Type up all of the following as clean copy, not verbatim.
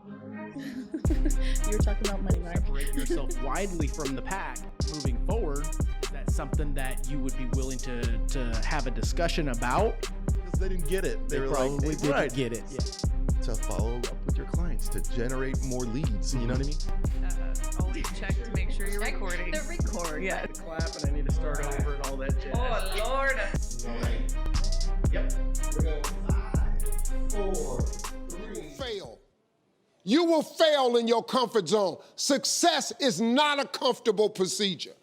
You were talking about money, right? Separate yourself widely from the pack moving forward. Is that something that you would be willing to have a discussion about? Because they didn't get it. They were probably like, didn't get it. Yeah. To follow up with your clients, to generate more leads. You know what I mean? Always check to make sure you're recording. The record. Yeah. Clap and I need to start over and all that jazz. Oh, Lord. Yep. We're going 5, 4, 3. Fail. You will fail in your comfort zone. Success is not a comfortable procedure.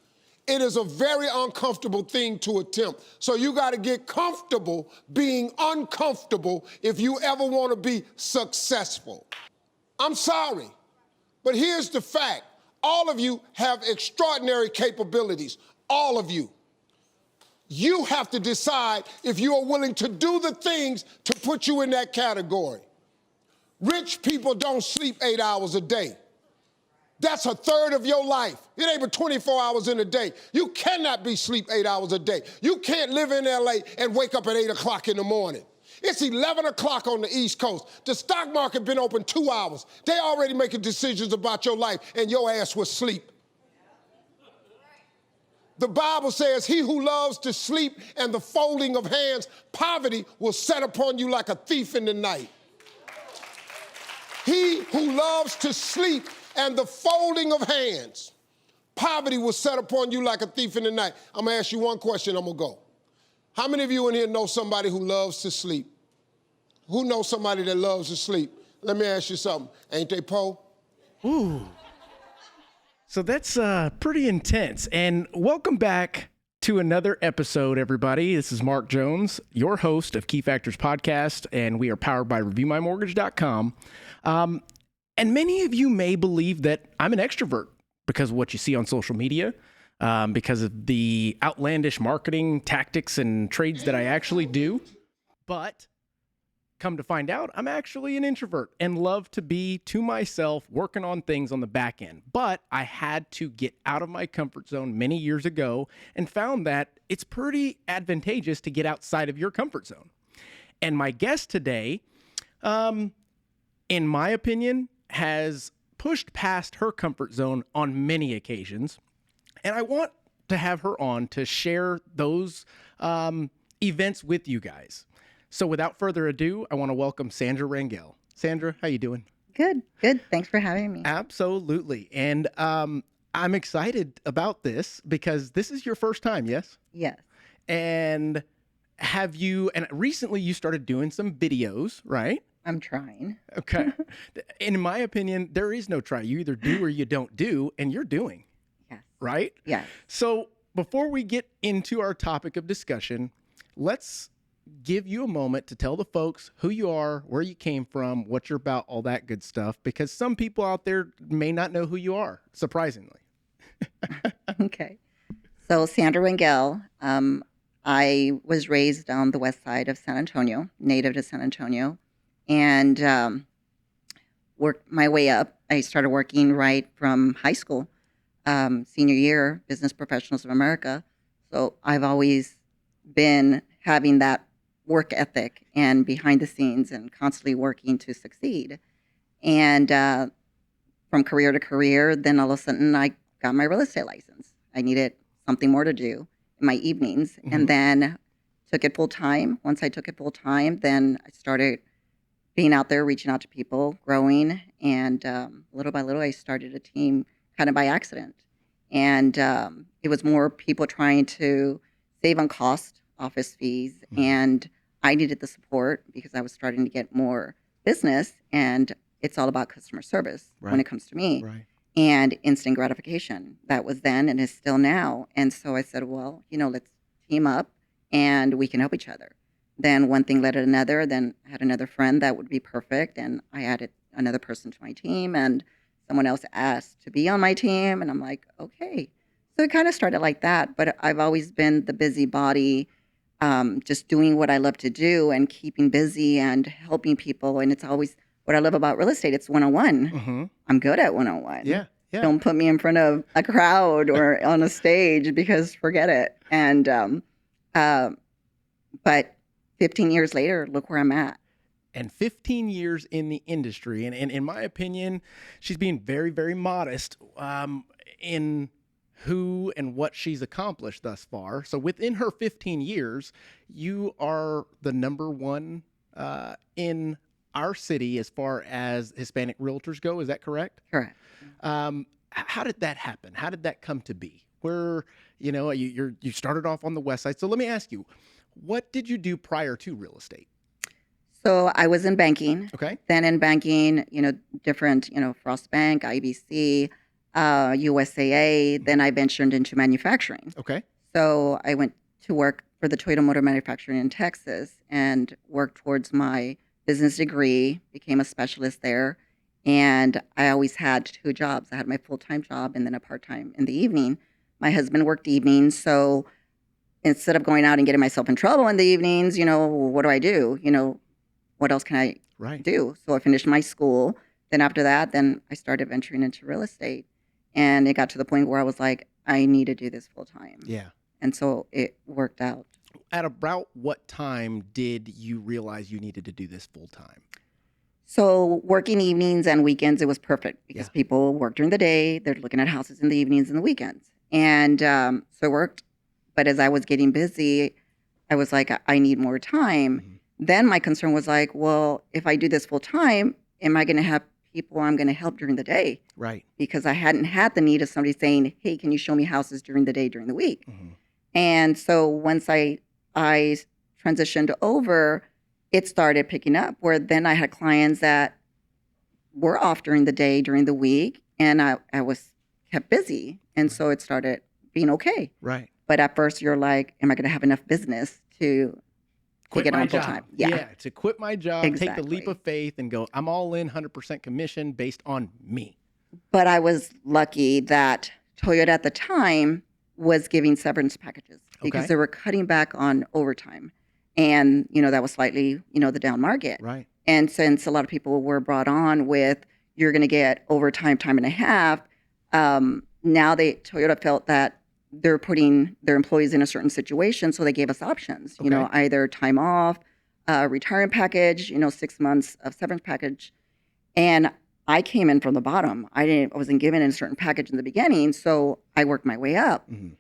It is a very uncomfortable thing to attempt. So you got to get comfortable being uncomfortable if you ever want to be successful. I'm sorry, but here's the fact. All of you have extraordinary capabilities. All of you. You have to decide if you are willing to do the things to put you in that category. Rich people don't sleep 8 hours a day. That's a third of your life. It ain't but 24 hours in a day. You cannot be sleep 8 hours a day. You can't live in LA and wake up at 8 o'clock in the morning. It's 11 o'clock on the East Coast. The stock market been open 2 hours. They already making decisions about your life and your ass was asleep. The Bible says, he who loves to sleep and the folding of hands, poverty will set upon you like a thief in the night. He who loves to sleep and the folding of hands, poverty will set upon you like a thief in the night. I'm gonna ask you one question, I'm gonna go. How many of you in here know somebody who loves to sleep? Who knows somebody that loves to sleep? Let me ask you something. Ain't they po? Ooh. So that's pretty intense. And welcome back to another episode, everybody. This is Mark Jones, your host of Key Factors Podcast, and we are powered by ReviewMyMortgage.com. And many of you may believe that I'm an extrovert because of what you see on social media, because of the outlandish marketing tactics and trades that I actually do. But come to find out, I'm actually an introvert and love to be to myself working on things on the back end. But I had to get out of my comfort zone many years ago and found that it's pretty advantageous to get outside of your comfort zone. And my guest today, in my opinion, has pushed past her comfort zone on many occasions. And I want to have her on to share those events with you guys. So without further ado, I want to welcome Sandra Rangel. Sandra, how you doing? Good. Thanks for having me. Absolutely. And I'm excited about this because this is your first time, yes? Yes. And recently you started doing some videos, right? I'm trying. Okay. In my opinion, there is no try. You either do or you don't do, and you're doing. Yes. Right? Yes. So before we get into our topic of discussion, let's give you a moment to tell the folks who you are, where you came from, what you're about, all that good stuff, because some people out there may not know who you are, surprisingly. Okay. So Sandra Rangel, I was raised on the west side of San Antonio, native to San Antonio, and worked my way up. I started working right from high school, senior year, Business Professionals of America. So I've always been having that work ethic and behind the scenes and constantly working to succeed. And from career to career, then all of a sudden I got my real estate license. I needed something more to do in my evenings. Mm-hmm. And then took it full time. Once I took it full time, then I started being out there, reaching out to people, growing. And little by little, I started a team kind of by accident. And it was more people trying to save on cost, office fees. Mm-hmm. And I needed the support because I was starting to get more business. And it's all about customer service when it comes to me. Right. And instant gratification. That was then and is still now. And so I said, well, let's team up and we can help each other. Then one thing led to another. Then I had another friend that would be perfect. And I added another person to my team. And someone else asked to be on my team. And I'm like, okay. So it kind of started like that. But I've always been the busybody, just doing what I love to do and keeping busy and helping people. And it's always what I love about real estate. It's one-on-one. Mm-hmm. I'm good at one-on-one. Yeah. Don't put me in front of a crowd or on a stage because forget it. And but 15 years later, look where I'm at. and 15 years in the industry. And in my opinion, she's being very, very modest in who and what she's accomplished thus far. So within her 15 years, you are the number one in our city as far as Hispanic realtors go. Is that correct? Correct. How did that happen? How did that come to be? Where, you started off on the west side. So let me ask you, what did you do prior to real estate? So I was in banking. Okay. Then in banking, different, Frost Bank, IBC, USAA. Then I ventured into manufacturing. Okay. So I went to work for the Toyota Motor Manufacturing in Texas and worked towards my business degree, became a specialist there. And I always had 2 jobs. I had my full-time job and then a part-time in the evening. My husband worked evenings. So instead of going out and getting myself in trouble in the evenings, what do? What else can I do? So I finished my school. Then after that, then I started venturing into real estate. And it got to the point where I was like, I need to do this full time. Yeah. And so it worked out. At about what time did you realize you needed to do this full time? So working evenings and weekends, it was perfect because people work during the day. They're looking at houses in the evenings and the weekends. And so it worked. But as I was getting busy, I was like, I need more time. Mm-hmm. Then my concern was like, well, if I do this full time, am I going to have people I'm going to help during the day? Right. Because I hadn't had the need of somebody saying, hey, can you show me houses during the day, during the week? Mm-hmm. And so once I transitioned over, it started picking up where then I had clients that were off during the day, during the week, and I was kept busy. And so it started being okay. Right. But at first you're like, am I going to have enough business to Quit take it my on full job. time? To quit my job, take the Exactly. leap of faith and go, I'm all in 100% commission based on me. But I was lucky that Toyota at the time was giving severance packages because Okay. they were cutting back on overtime. And, that was slightly, the down market. Right. And since a lot of people were brought on with, you're going to get overtime, time and a half, now Toyota felt that they're putting their employees in a certain situation. So they gave us options, Okay. Either time off, retirement package, 6 months of severance package. And I came in from the bottom. I wasn't given a certain package in the beginning. So I worked my way up. Mm-hmm.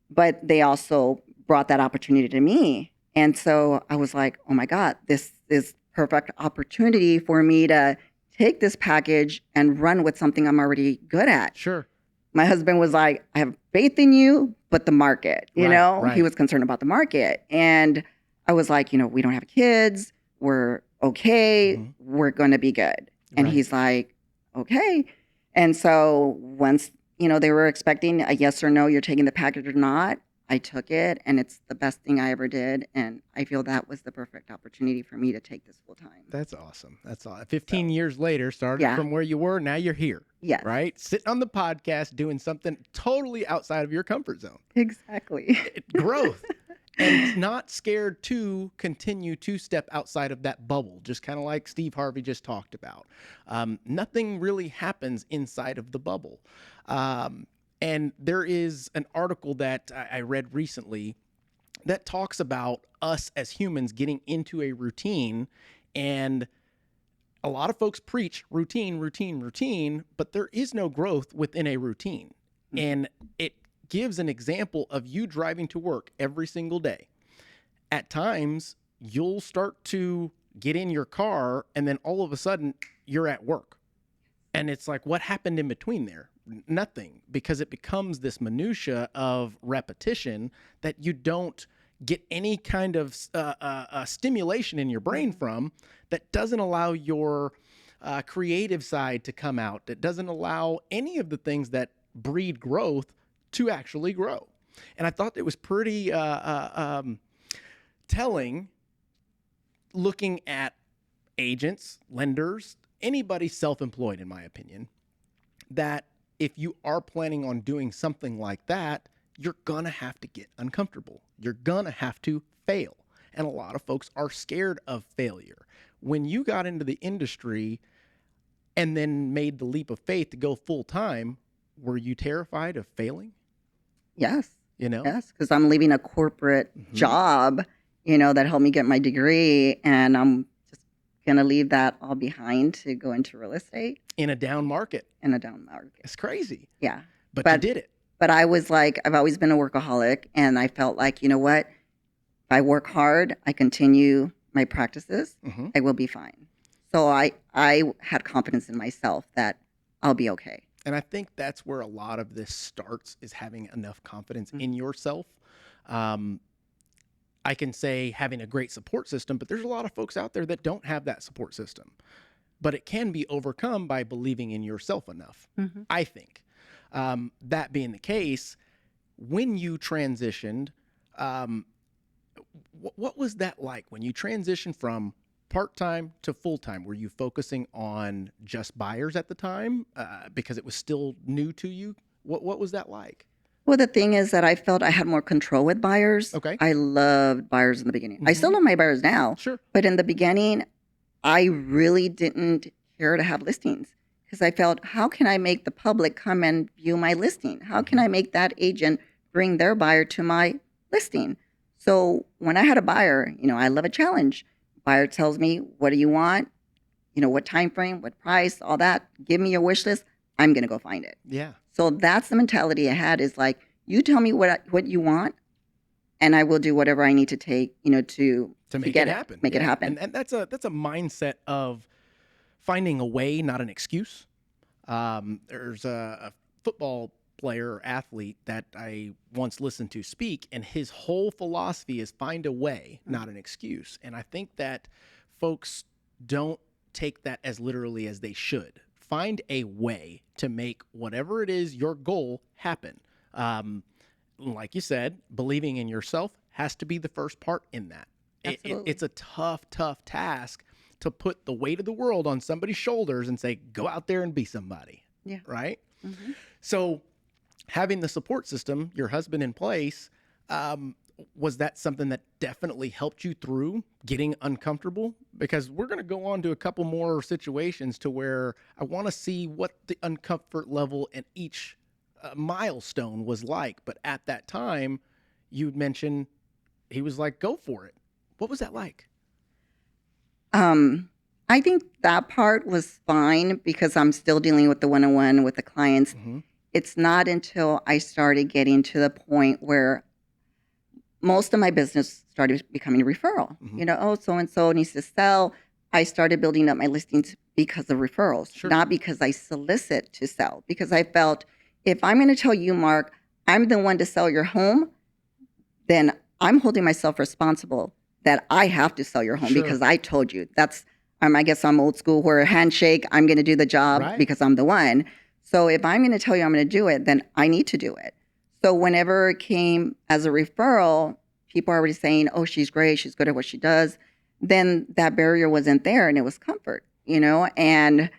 But they also brought that opportunity to me. And so I was like, oh my God, this is perfect opportunity for me to take this package and run with something I'm already good at. Sure. My husband was like, I have faith in you, but the market, Right. He was concerned about the market. And I was like, we don't have kids. We're okay. Mhm. We're going to be good. And Right. he's like, okay. And so once, they were expecting a yes or no, you're taking the package or not, I took it, and it's the best thing I ever did. And I feel that was the perfect opportunity for me to take this full time. That's awesome. That's all. 15 years later, started Yeah. from where you were. Now you're here. Yes. Right. Sitting on the podcast, doing something totally outside of your comfort zone. Exactly. Growth. And not scared to continue to step outside of that bubble, just kind of like Steve Harvey just talked about. Nothing really happens inside of the bubble. And there is an article that I read recently that talks about us as humans getting into a routine. And a lot of folks preach routine, routine, routine, but there is no growth within a routine. Mm-hmm. And it gives an example of you driving to work every single day. At times, you'll start to get in your car and then all of a sudden you're at work. And it's like, what happened in between there? Nothing, because it becomes this minutia of repetition that you don't get any kind of stimulation in your brain from, that doesn't allow your creative side to come out. That doesn't allow any of the things that breed growth to actually grow. And I thought it was pretty telling looking at agents, lenders, anybody self-employed, in my opinion, that if you are planning on doing something like that, you're going to have to get uncomfortable. You're going to have to fail. And a lot of folks are scared of failure. When you got into the industry and then made the leap of faith to go full time, were you terrified of failing? Yes. Yes, because I'm leaving a corporate job, that helped me get my degree, and I'm just going to leave that all behind to go into real estate In a down market. in a down market. It's crazy. Yeah. But you did it. But I was like, I've always been a workaholic, and I felt like, you know what? If I work hard, I continue my practices, Mhm. I will be fine. So I had confidence in myself that I'll be okay. And I think that's where a lot of this starts, is having enough confidence Mm-hmm. in yourself. I can say having a great support system, but there's a lot of folks out there that don't have that support system. But it can be overcome by believing in yourself enough, Mhm. I think. That being the case, when you transitioned, what was that like when you transitioned from part-time to full-time? Were you focusing on just buyers at the time because it was still new to you? What was that like? Well, the thing is that I felt I had more control with buyers. Okay. I loved buyers in the beginning. I still Mhm. love my buyers now. Sure. But in the beginning, I really didn't care to have listings because I felt, how can I make the public come and view my listing? How can I make that agent bring their buyer to my listing? So when I had a buyer, I love a challenge. Buyer tells me, what do you want? What time frame, what price, all that. Give me your wish list. I'm going to go find it. Yeah. So that's the mentality I had, is like, you tell me what you want, and I will do whatever I need to take, to make get it happen. Make it Yeah. happen. And that's a mindset of finding a way, not an excuse. There's a football player or athlete that I once listened to speak, and his whole philosophy is find a way, not an excuse. And I think that folks don't take that as literally as they should. Find a way to make whatever it is your goal happen. Like you said, believing in yourself has to be the first part in that. Absolutely. It's a tough task to put the weight of the world on somebody's shoulders and say, go out there and be somebody. Yeah. Right? Mhm. So having the support system, your husband in place, was that something that definitely helped you through getting uncomfortable? Because we're going to go on to a couple more situations to where I want to see what the uncomfort level in each milestone was like. But at that time, you'd mentioned he was like, go for it. What was that like? I think that part was fine because I'm still dealing with the one-on-one with the clients. Mhm. It's not until I started getting to the point where most of my business started becoming a referral. Mhm. Oh, so-and-so needs to sell. I started building up my listings because of referrals, Sure. not because I solicit to sell. Because I felt, if I'm going to tell you, Mark, I'm the one to sell your home, then I'm holding myself responsible that I have to sell your home Sure. because I told you. That's, I guess I'm old school, where a handshake, I'm going to do the job Right. because I'm the one. So if I'm going to tell you I'm going to do it, then I need to do it. So whenever it came as a referral, people are already saying, oh, she's great, she's good at what she does. Then that barrier wasn't there, and it was comfort, And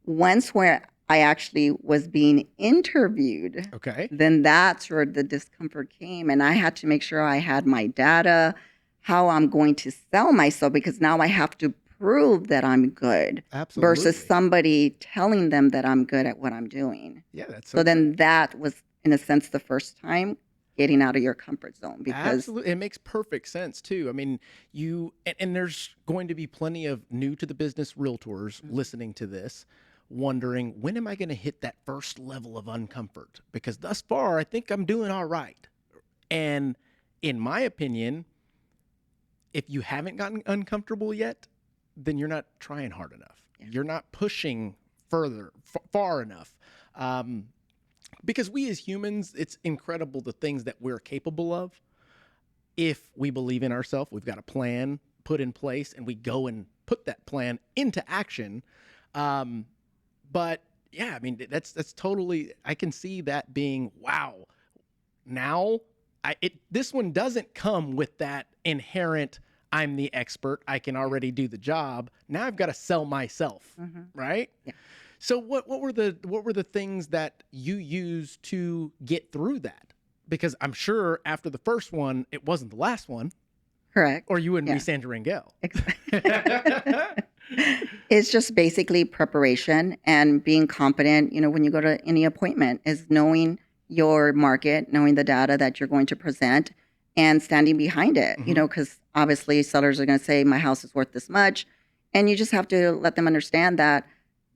once where I actually was being interviewed, Okay. then that's where the discomfort came. And I had to make sure I had my data, how I'm going to sell myself, because now I have to prove that I'm good Absolutely. versus somebody telling them that I'm good at what I'm doing. Yeah, that's So then that was, in a sense, the first time getting out of your comfort zone, because absolutely, it makes perfect sense too. I mean, and there's going to be plenty of new to the business realtors listening to this, wondering, when am I going to hit that first level of uncomfort? Because thus far, I think I'm doing all right. And in my opinion, if you haven't gotten uncomfortable yet, then you're not trying hard enough. Yeah. You're not pushing far enough. Because we as humans, it's incredible the things that we're capable of. If we believe in ourselves, we've got a plan put in place, and we go and put that plan into action. But yeah, I mean, that's totally, I can see that being, wow. Now, this one doesn't come with that inherent, I'm the expert, I can already do the job. Now I've got to sell myself, right? Yeah. So what were the things that you used to get through that? Because I'm sure after the first one, it wasn't the last one, correct. or you wouldn't Yeah. be Sandra Rangel. It's just basically preparation and being confident, when you go to any appointment, is knowing your market, knowing the data that you're going to present, and standing behind it, because obviously sellers are going to say, my house is worth this much. And you just have to let them understand that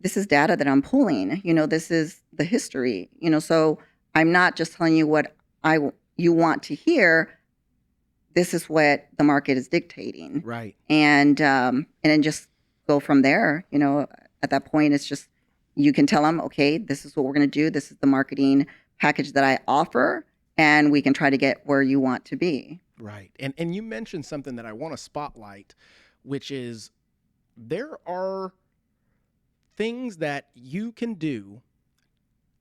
this is data that I'm pulling. This is the history. So I'm not just telling you what you want to hear. This is what the market is dictating. Right. And then just go from there. At that point, it's just, you can tell them, okay, this is what we're going to do. This is the marketing package that I offer, and we can try to get where you want to be. Right. And you mentioned something that I want to spotlight, which is there are things that you can do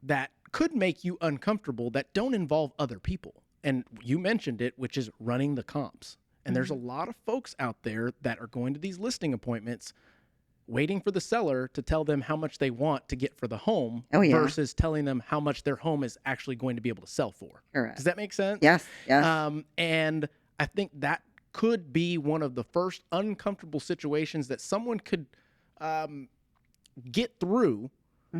that could make you uncomfortable that don't involve other people. And you mentioned it, which is running the comps. And there's a lot of folks out there that are going to these listing appointments waiting for the seller to tell them how much they want to get for the home versus telling them how much their home is actually going to be able to sell for. Correct. Does that make sense? Yes. And I think that could be one of the first uncomfortable situations that someone could get through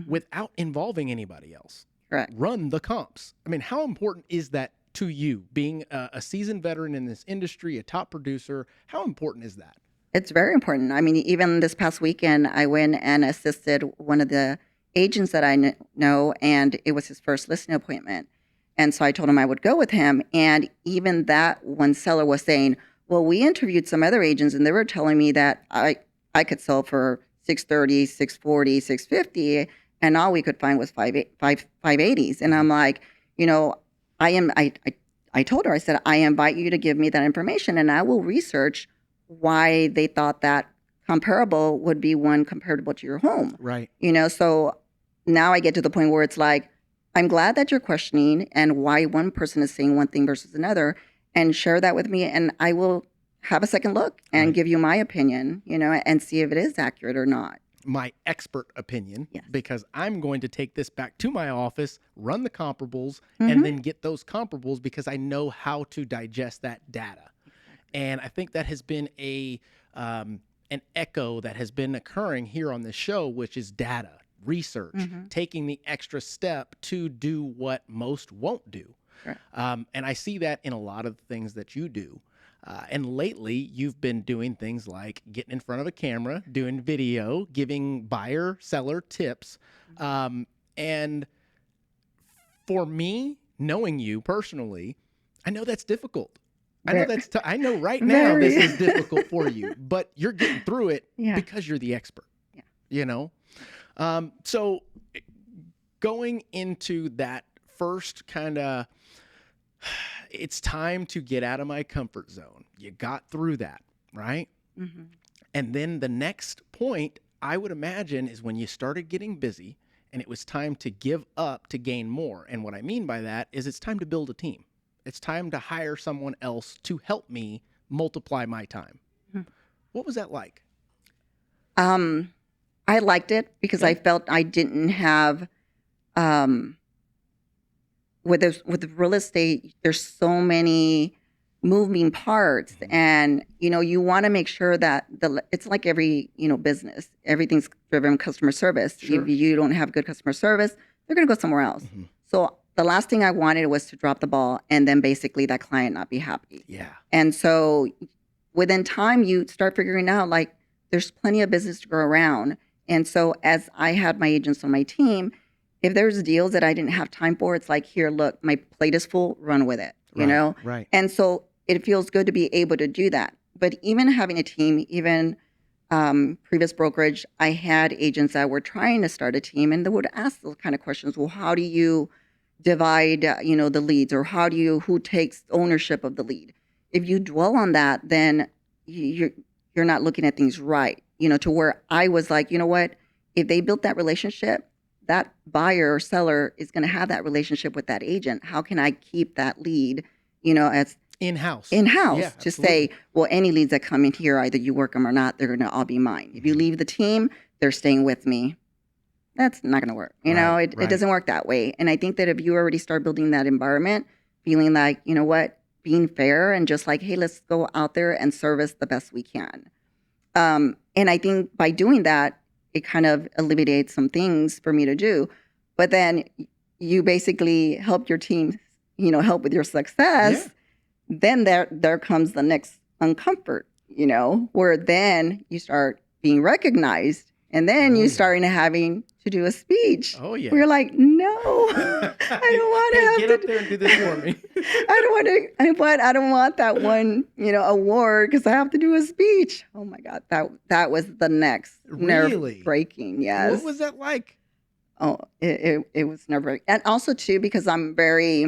without involving anybody else. Correct. Run the comps. I mean, how important is that to you, being a seasoned veteran in this industry, a top producer? How important is that? It's very important. I mean, even this past weekend, I went and assisted one of the agents that I know, and it was his first listing appointment. And so I told him I would go with him. And even that one seller was saying, well, we interviewed some other agents, and they were telling me that I could sell for $630, $640, $650, and all we could find was 580s. And I'm like, I told her, I said, I invite you to give me that information, and I will research why they thought that comparable would be one comparable to your home. Right. So now I get to the point where it's like, I'm glad that you're questioning and why one person is saying one thing versus another, and share that with me, and I will have a second look and give you my opinion, and see if it is accurate or not. My expert opinion, because I'm going to take this back to my office, run the comparables, and then get those comparables because I know how to digest that data. And I think that has been an echo that has been occurring here on this show, which is data, research, taking the extra step to do what most won't do. Sure. And I see that in a lot of the things that you do. And lately, you've been doing things like getting in front of a camera, doing video, giving buyer, seller tips. And for me, knowing you personally, I know that's difficult. I know I know right now this is difficult for you, but you're getting through it because you're the expert. So going into that first kind of, it's time to get out of my comfort zone. You got through that, right? Mm-hmm. And then the next point, I would imagine, is when you started getting busy and it was time to give up to gain more. And what I mean by that is it's time to build a team. It's time to hire someone else to help me multiply my time. Mm-hmm. What was that like? I liked it because I felt I didn't have, with real estate, there's so many moving parts, and you want to make sure that it's like every business, everything's driven customer service. Sure. If you don't have good customer service, they're going to go somewhere else. Mm-hmm. So the last thing I wanted was to drop the ball and then basically that client not be happy. Yeah. And so within time, you start figuring out like there's plenty of business to go around. And so as I had my agents on my team, if there's deals that I didn't have time for, it's like, here, look, my plate is full, run with it, you know? Right. And so it feels good to be able to do that. But even having a team, even previous brokerage, I had agents that were trying to start a team, and they would ask those kind of questions. Well, how do you divide, the leads, or who takes ownership of the lead? If you dwell on that, then you're not looking at things right, to where I was like, you know what, if they built that relationship, that buyer or seller is going to have that relationship with that agent. How can I keep that lead, as in-house to say, well, any leads that come in here, either you work them or not, they're going to all be mine. If you leave the team, they're staying with me. That's not going to work. It doesn't work that way. And I think that if you already start building that environment, feeling like, you know what, being fair and just like, hey, let's go out there and service the best we can. And I think by doing that, it kind of eliminates some things for me to do. But then you basically help your team, help with your success. Yeah. Then there comes the next uncomfort, where then you start being recognized. And then you starting having to do a speech. Oh, yeah. We're like, no, I don't want to Hey, have get to. up there and do this for me. I don't want that one, award because I have to do a speech. Oh my God, that was the next Really? nerve breaking. Yes. What was that like? Oh, it was nerve breaking, and also too because I'm very,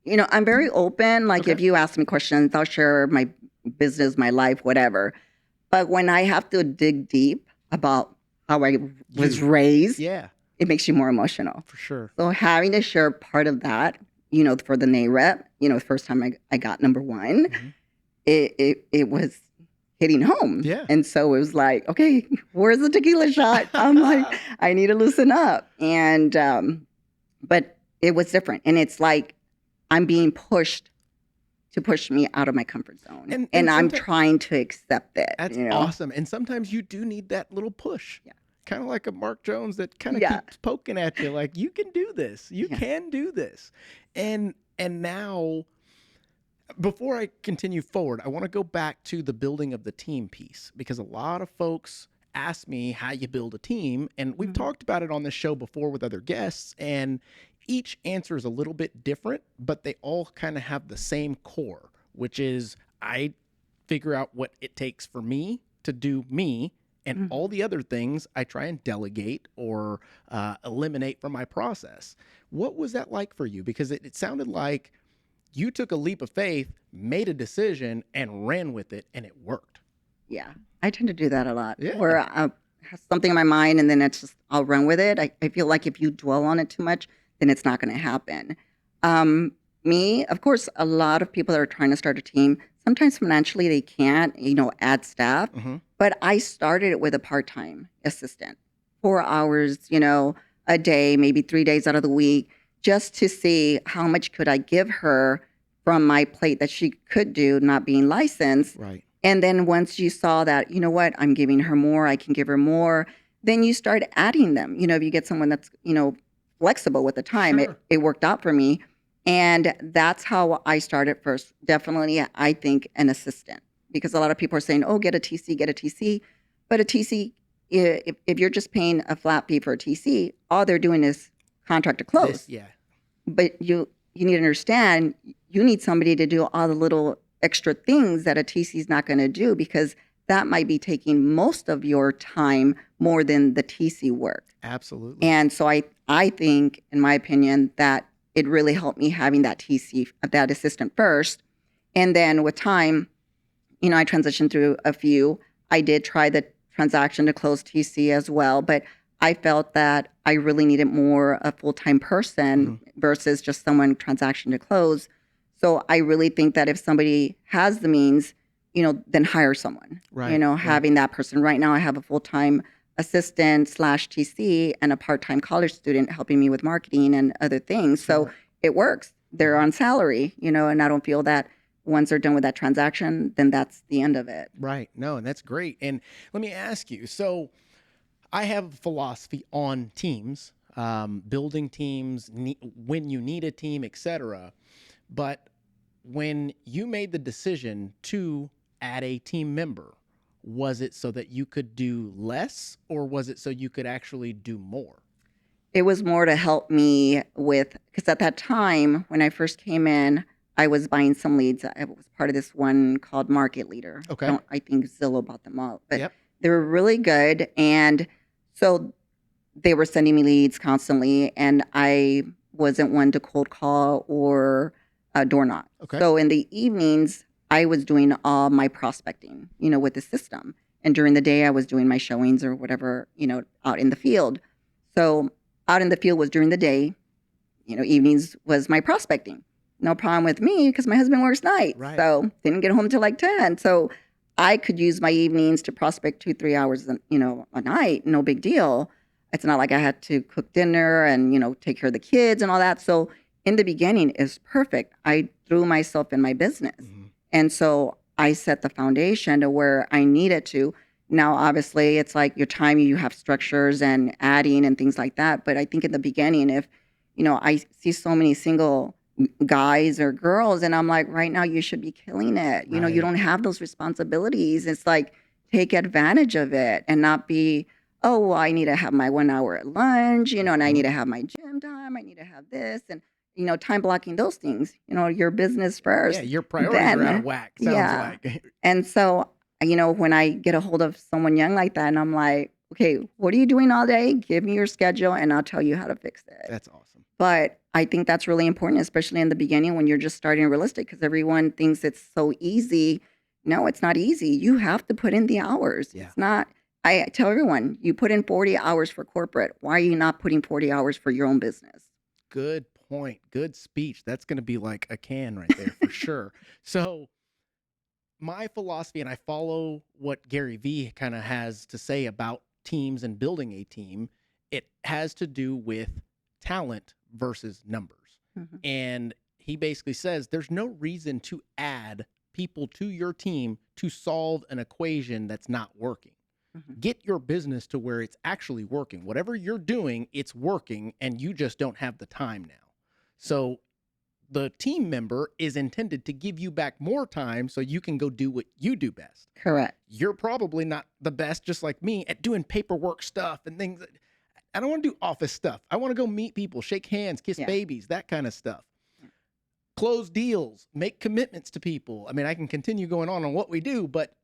I'm very open. Like if you ask me questions, I'll share my business, my life, whatever. But when I have to dig deep about how I was raised, Yeah, it makes you more emotional. for sure. So having to share part of that, for the NAHREP, the first time I got number one, it was hitting home. Yeah. And so it was like, okay, where's the tequila shot? I'm like, I need to loosen up. And, but it was different. And it's like, I'm being pushed to push me out of my comfort zone. And I'm trying to accept it. That's awesome. And sometimes you do need that little push. Yeah. Kind of like a Mark Jones that kind of keeps poking at you like, you can do this. You can do this. And now, before I continue forward, I want to go back to the building of the team piece, because a lot of folks ask me how you build a team. And we've talked about it on this show before with other guests, and each answer is a little bit different, but they all kind of have the same core, which is I figure out what it takes for me to do me, and all the other things I try and delegate or eliminate from my process. What was that like for you? Because it sounded like you took a leap of faith, made a decision, and ran with it, and it worked. Yeah, I tend to do that a lot. Yeah. Where I have something in my mind and then I'll run with it. I feel like if you dwell on it too much, then it's not going to happen. Me, of course, a lot of people that are trying to start a team, sometimes financially they can't, add staff. But I started it with a part-time assistant, 4 hours, a day, maybe 3 days out of the week, just to see how much could I give her from my plate that she could do, not being licensed. Right. And then once you saw that, I'm giving her more, I can give her more, then you start adding them. If you get someone that's, flexible with the time, it worked out for me. And that's how I started first. Definitely, I think, an assistant. Because a lot of people are saying, oh, get a TC. But a TC, if you're just paying a flat fee for a TC, all they're doing is contract to close. But you need to understand, you need somebody to do all the little extra things that a TC is not going to do, because that might be taking most of your time more than the TC work. Absolutely. And so I think, in my opinion, that it really helped me having that TC, that assistant first. And then with time, I transitioned through a few. I did try the transaction to close TC as well, but I felt that I really needed more a full-time person versus just someone transaction to close. So I really think that if somebody has the means, then hire someone. Right. Having that person. Right now I have a full-time assistant / TC and a part-time college student helping me with marketing and other things. So it works. They're on salary, and I don't feel that once they're done with that transaction, then that's the end of it. Right. No, and that's great. And let me ask you, so I have a philosophy on teams, building teams, when you need a team, etc. But when you made the decision to add a team member, was it so that you could do less, or was it so you could actually do more? It was more to help me with, because at that time when I first came in, I was buying some leads. I was part of this one called Market Leader. Okay. I think Zillow bought them out, but Yep. they were really good. And so they were sending me leads constantly, and I wasn't one to cold call or door knock. Okay. So in the evenings, I was doing all my prospecting, with the system. And during the day, I was doing my showings or whatever, out in the field. So out in the field was during the day, evenings was my prospecting. No problem with me because my husband works nights. Right. So didn't get home till like 10. So I could use my evenings to prospect 2-3 hours, a night. No big deal. It's not like I had to cook dinner and, take care of the kids and all that. So in the beginning, it's perfect. I threw myself in my business. And so I set the foundation to where I needed to. Now, obviously, it's like your time, you have structures and adding and things like that. But I think in the beginning, if, I see so many single guys or girls, and I'm like, right now, you should be killing it. You Right. don't have those responsibilities. It's like, take advantage of it and not be, oh, well, I need to have my 1 hour at lunch, and I need to have my gym time. I need to have this and, time blocking those things, your business first. Yeah, your priorities are out of Then, whack, sounds yeah. like. And so, when I get a hold of someone young like that and I'm like, okay, what are you doing all day? Give me your schedule and I'll tell you how to fix it. That's awesome. But I think that's really important, especially in the beginning when you're just starting real estate, because everyone thinks it's so easy. No, it's not easy. You have to put in the hours. Yeah. It's not, I tell everyone, you put in 40 hours for corporate. Why are you not putting 40 hours for your own business? Good point. Good speech. That's going to be like a can right there for sure. So my philosophy, and I follow what Gary Vee kind of has to say about teams and building a team, it has to do with talent versus numbers. Mhm. And he basically says there's no reason to add people to your team to solve an equation that's not working. Mhm. Get your business to where it's actually working. Whatever you're doing, it's working, and you just don't have the time now. So the team member is intended to give you back more time so you can go do what you do best. Correct. You're probably not the best, just like me, at doing paperwork stuff and things. I don't want to do office stuff. I want to go meet people, shake hands, kiss Yeah. babies, that kind of stuff. Close deals, make commitments to people. I mean, I can continue going on what we do, but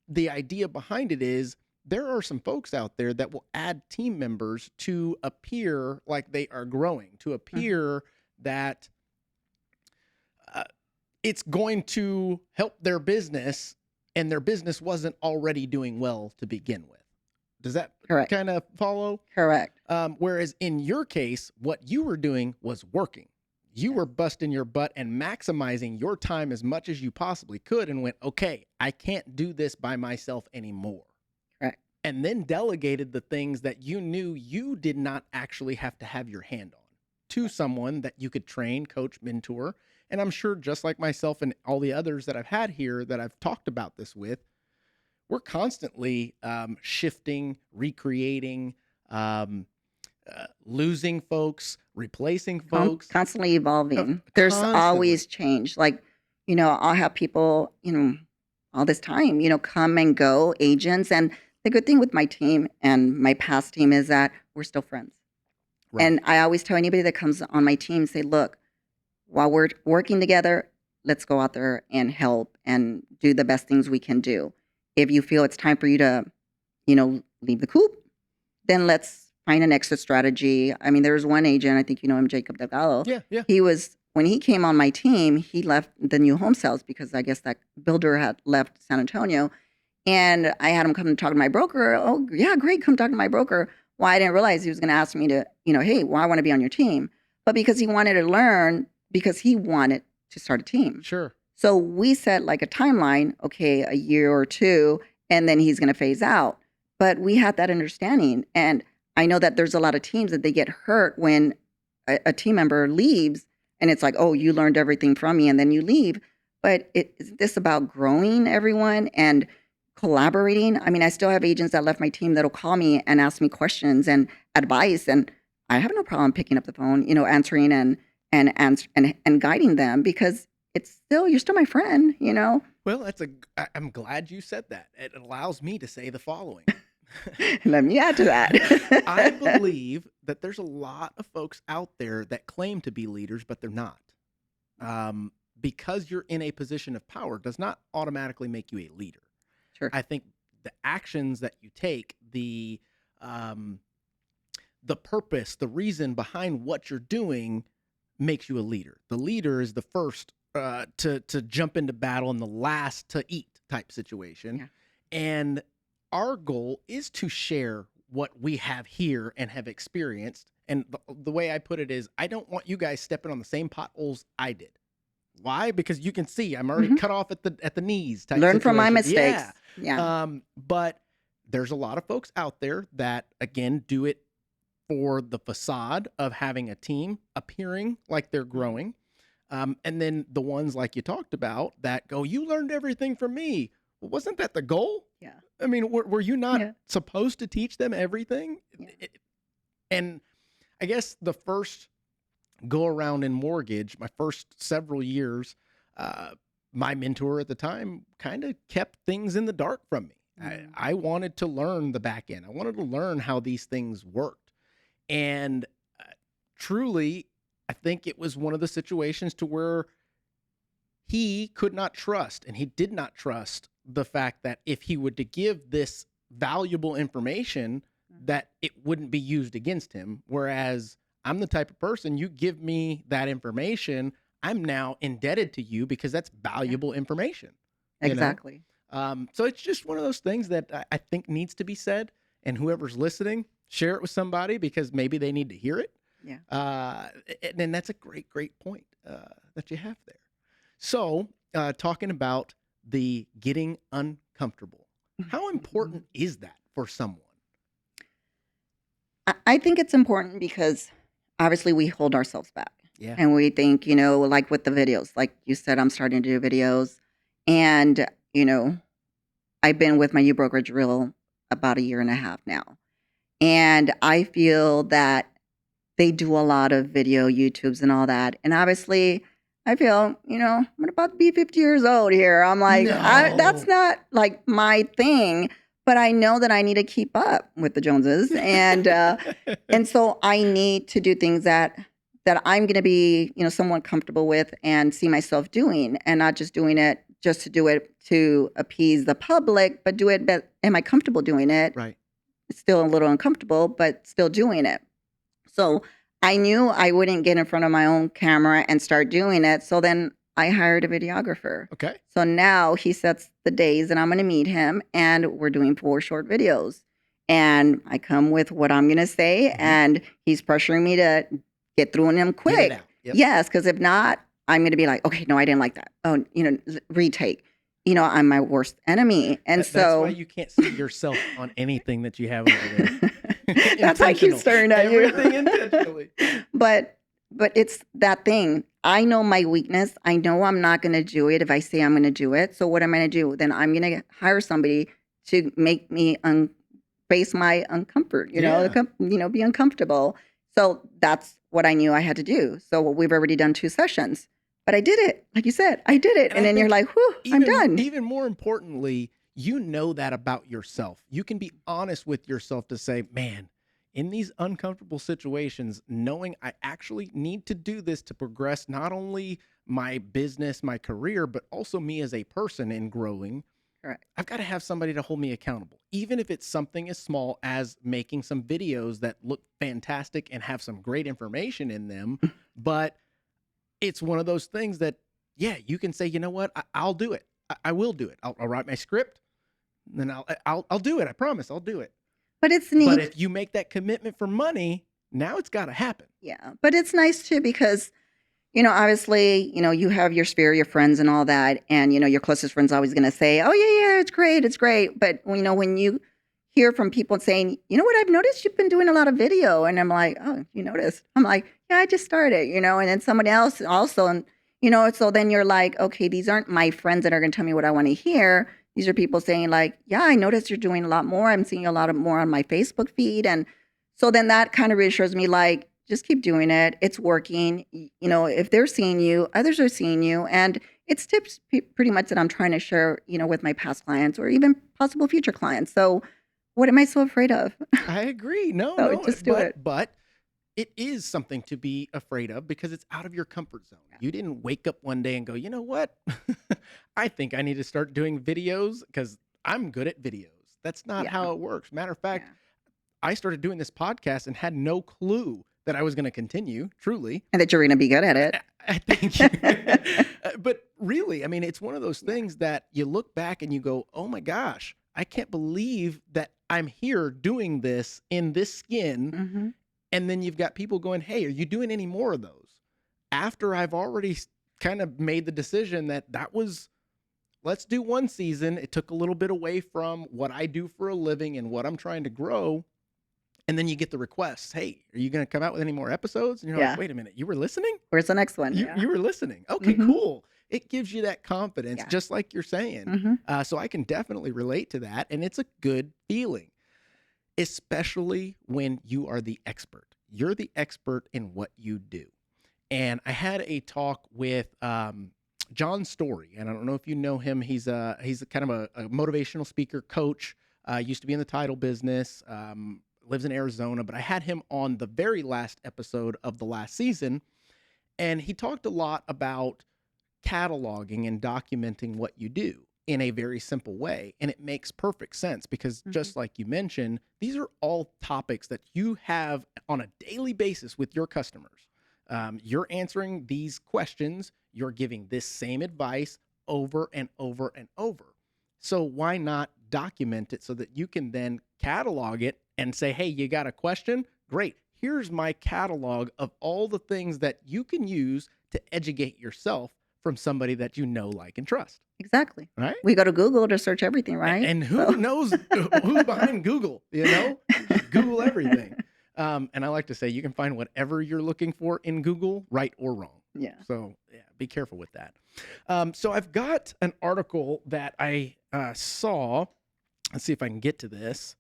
the idea behind it is there are some folks out there that will add team members to appear like they are growing, to appear that it's going to help their business, and their business wasn't already doing well to begin with. Does that Correct. kind of follow? Correct. Whereas in your case, what you were doing was working. You were busting your butt and maximizing your time as much as you possibly could, and went, okay, I can't do this by myself anymore. Correct. And then delegated the things that you knew you did not actually have to have your hand on to someone that you could train, coach, mentor. And I'm sure, just like myself and all the others that I've had here that I've talked about this with, we're constantly shifting, recreating, losing folks, replacing folks. Constantly evolving. There's Constantly. always change. Like, I'll have people, all this time, come and go, agents. And the good thing with my team and my past team is that we're still friends. Right. And I always tell anybody that comes on my team, say, look, while we're working together, let's go out there and help and do the best things we can do. If you feel it's time for you to, leave the coop, then let's find an exit strategy. I mean, there was one agent, I think you know him, Jacob Delgado. Yeah. When he came on my team, he left the new home sales because I guess that builder had left San Antonio. And I had him come and talk to my broker. Oh, yeah, great, come talk to my broker. Well, I didn't realize he was going to ask me to, hey, well, I want to be on your team. But because he wanted to learn, because he wanted to start a team. Sure. So we set like a timeline, okay, a year or two, and then he's going to phase out. But we had that understanding. And I know that there's a lot of teams that they get hurt when a team member leaves and it's like, oh, you learned everything from me and then you leave. But isn't this about growing everyone and collaborating? I mean, I still have agents that left my team that'll call me and ask me questions and advice. And I have no problem picking up the phone, answering and guiding them because you're still my friend, Well, I'm glad you said that. It allows me to say the following. Let me add to that. I believe that there's a lot of folks out there that claim to be leaders, but they're not. Because you're in a position of power does not automatically make you a leader. Sure. I think the actions that you take, the purpose, the reason behind what you're doing makes you a leader. The leader is the first to jump into battle and the last to eat type situation. Yeah. And our goal is to share what we have here and have experienced. And the way I put it is, I don't want you guys stepping on the same potholes I did. Why? Because you can see I'm already cut off at the knees. Type Learn from my situation. mistakes. Yeah. But there's a lot of folks out there that, again, do it for the facade of having a team appearing like they're growing. And then the ones like you talked about that go, you learned everything from me. Well, wasn't that the goal? Yeah. I mean, were you not supposed to teach them everything? Yeah. And I guess the first go around in mortgage, my first several years, my mentor at the time kind of kept things in the dark from me. I wanted to learn the back end. I wanted to learn how these things worked. And truly, I think it was one of the situations to where he could not trust, and he did not trust the fact that if he would to give this valuable information, that it wouldn't be used against him. Whereas I'm the type of person, you give me that information, I'm now indebted to you because that's valuable information. you know? Exactly. So it's just one of those things that I think needs to be said, and whoever's listening, share it with somebody because maybe they need to hear it. Yeah. And that's a great, great point that you have there. So talking about the getting uncomfortable, how important is that for someone? I think it's important because obviously we hold ourselves back. Yeah. And we think, like with the videos, like you said, I'm starting to do videos. And, I've been with my brokerage real about a year and a half now. And I feel that they do a lot of video, YouTubes and all that. And obviously, I feel, I'm about to be 50 years old here. I'm like, that's not like my thing. But I know that I need to keep up with the Joneses. And and so I need to do things that I'm going to be, somewhat comfortable with and see myself doing, and not just doing it just to do it to appease the public, but do it, but am I comfortable doing it? Right. It's still a little uncomfortable, but still doing it. So I knew I wouldn't get in front of my own camera and start doing it. So then I hired a videographer. Okay. So now he sets the days and I'm going to meet him, and we're doing 4 short videos. And I come with what I'm going to say, and he's pressuring me to get through them quick. Get it out. Yep. Yes, because if not, I'm going to be like, okay, no, I didn't like that. Oh, retake. I'm my worst enemy. And That's so why you can't see yourself on anything that you have over there. that's why I keep Intentional. staring at you. Everything intentionally. But it's that thing. I know my weakness. I know I'm not going to do it if I say I'm going to do it. So what am I going to do? Then I'm going to hire somebody to make me face my uncomfort, be uncomfortable. So that's what I knew I had to do. So we've already done 2 sessions, but I did it. Like you said, I did it. And then you're like, whew, I'm done. Even more importantly, you know that about yourself. You can be honest with yourself to say, man, in these uncomfortable situations, knowing I actually need to do this to progress not only my business, my career, but also me as a person in growing. Correct. I've got to have somebody to hold me accountable, even if it's something as small as making some videos that look fantastic and have some great information in them. But it's one of those things that, yeah, you can say, you know what, I'll do it. I will do it. I'll write my script, and then I'll do it. I promise I'll do it. But it's neat. But if you make that commitment for money, now it's got to happen. Yeah. But it's nice too because, obviously, you have your sphere, your friends and all that. And, your closest friend's always going to say, oh, yeah, it's great. It's great. But, when you hear from people saying, you know what, I've noticed you've been doing a lot of video. And I'm like, oh, you noticed? I'm like, yeah, I just started, and then somebody else also. And, so then you're like, okay, these aren't my friends that are going to tell me what I want to hear. These are people saying like, yeah, I noticed you're doing a lot more. I'm seeing a lot more on my Facebook feed. And so then that kind of reassures me, like, just keep doing it. It's working. If they're seeing you, others are seeing you. And it's tips pretty much that I'm trying to share, with my past clients or even possible future clients. So what am I so afraid of? I agree. No, just do it. But it is something to be afraid of because it's out of your comfort zone. Yeah. You didn't wake up one day and go, you know what? I think I need to start doing videos because I'm good at videos. That's not how it works. Matter of fact, I started doing this podcast and had no clue that I was going to continue, truly. And that you're going to be good at it. I think. But really, I mean, it's one of those things that you look back and you go, oh my gosh, I can't believe that I'm here doing this in this skin. Mm-hmm. And then you've got people going, hey, are you doing any more of those? After I've already kind of made the decision that was, let's do 1 season. It took a little bit away from what I do for a living and what I'm trying to grow. And then you get the requests, hey, are you going to come out with any more episodes? And you're like, wait a minute, you were listening? Where's the next one? You were listening. Okay, cool. It gives you that confidence, just like you're saying. Mm-hmm. So I can definitely relate to that. And it's a good feeling, especially when you are the expert. You're the expert in what you do. And I had a talk with John Story, and I don't know if you know him. He's a kind of a motivational speaker, coach. Used to be in the title business. Lives in Arizona, but I had him on the very last episode of the last season, and he talked a lot about cataloging and documenting what you do in a very simple way. And it makes perfect sense because just like you mentioned, these are all topics that you have on a daily basis with your customers. You're answering these questions, you're giving this same advice over and over and over. So why not document it so that you can then catalog it and say, hey, you got a question? Great. Here's my catalog of all the things that you can use to educate yourself from somebody that you know, like, and trust. Exactly. Right? We go to Google to search everything, right? And who knows who's behind Google, you know? Google everything. And I like to say you can find whatever you're looking for in Google, right or wrong. Yeah. So yeah, be careful with that. So I've got an article that I saw. Let's see if I can get to this.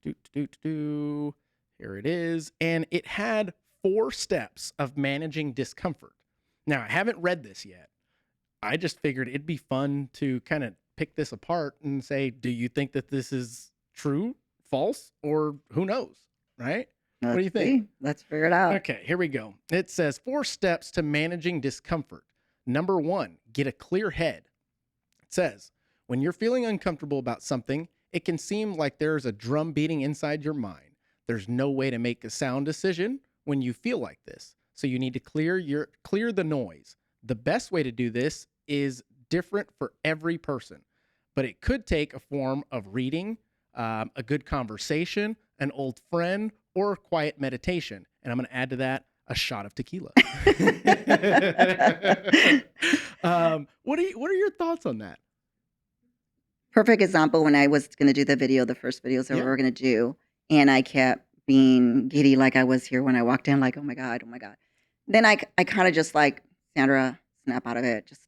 Here it is. And it had 4 steps of managing discomfort. Now, I haven't read this yet. I just figured it'd be fun to kind of pick this apart and say, do you think that this is true, false, or who knows, right? What do you think? See. Let's figure it out. Okay, here we go. It says 4 steps to managing discomfort. Number 1, get a clear head. It says, when you're feeling uncomfortable about something, it can seem like there's a drum beating inside your mind. There's no way to make a sound decision when you feel like this. So you need to clear the noise. The best way to do this is different for every person, but it could take a form of reading, a good conversation, an old friend, or a quiet meditation. And I'm going to add to that a shot of tequila. What are your thoughts on that? Perfect example when I was going to do the first videos that we were going to do, and I kept being giddy like I was here when I walked in, like, oh my God. Then I kind of just like, Sandra, snap out of it. Just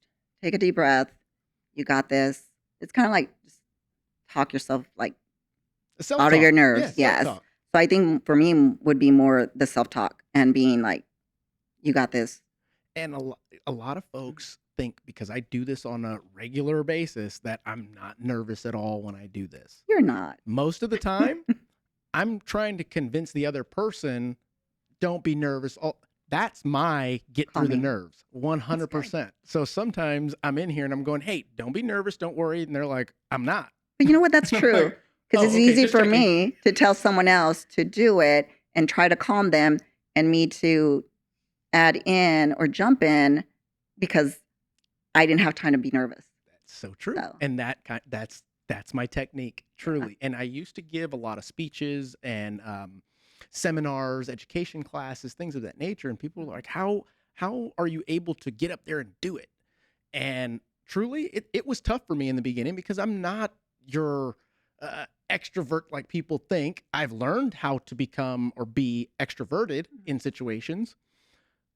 take a deep breath. You got this. It's kind of like just talk yourself like out of your nerves. Yes. So I think for me would be more the self-talk and being like, you got this. And a lot of folks think because I do this on a regular basis that I'm not nervous at all when I do this. You're not. Most of the time, I'm trying to convince the other person, don't be nervous. That's my get through the nerves, 100%. So sometimes I'm in here and I'm going, hey, don't be nervous, don't worry. And they're like, I'm not. But you know what? That's true. Because it's easy for me to tell someone else to do it and try to calm them and me to add in or jump in because I didn't have time to be nervous. That's so true. So. And that's my technique, truly. And I used to give a lot of speeches and seminars, education classes, things of that nature. And people were like, how are you able to get up there and do it? And truly, it was tough for me in the beginning because I'm not your extrovert like people think. I've learned how to become or be extroverted in situations,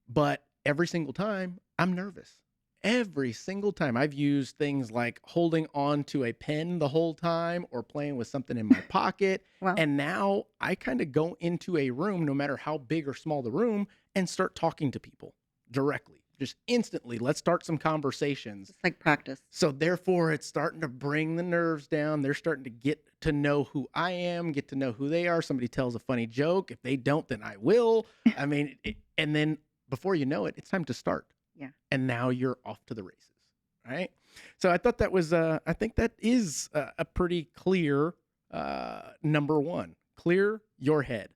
but every single time I'm nervous. Every single time. I've used things like holding on to a pen the whole time or playing with something in my pocket. Wow. And now I kind of go into a room, no matter how big or small the room, and start talking to people directly, just instantly. Let's start some conversations. It's like practice. So therefore, it's starting to bring the nerves down. They're starting to get to know who I am, get to know who they are. Somebody tells a funny joke. If they don't, then I will. I mean, and then before you know it, it's time to start. Yeah. And now you're off to the races, right? So I thought that was, I think that is a pretty clear number 1. Clear your head.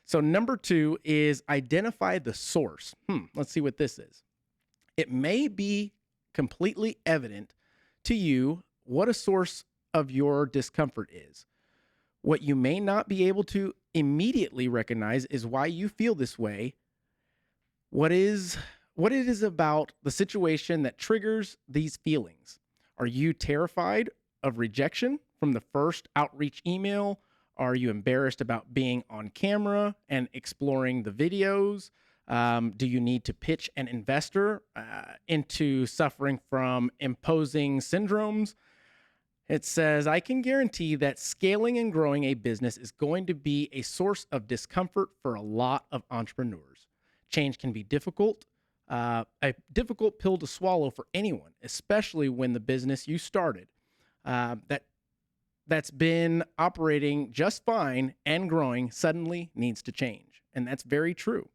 So number 2 is identify the source. Let's see what this is. It may be completely evident to you what a source of your discomfort is. What you may not be able to immediately recognize is why you feel this way. What it is about the situation that triggers these feelings. Are you terrified of rejection from the first outreach email? Are you embarrassed about being on camera and exploring the videos? Do you need to pitch an investor into suffering from imposing syndromes? It says, I can guarantee that scaling and growing a business is going to be a source of discomfort for a lot of entrepreneurs. Change can be difficult. a difficult pill to swallow for anyone, especially when the business you started that's been operating just fine and growing suddenly needs to change. And that's very true.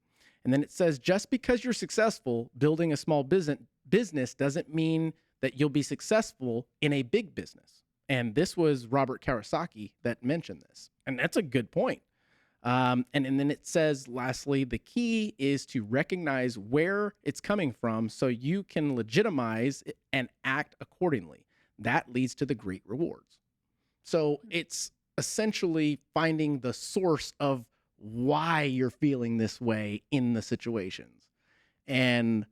And then it says, just because you're successful building a small business doesn't mean that you'll be successful in a big business. And this was Robert Kiyosaki that mentioned this. And that's a good point. And then it says, lastly, the key is to recognize where it's coming from so you can legitimize it and act accordingly. That leads to the great rewards. So it's essentially finding the source of why you're feeling this way in the situations. And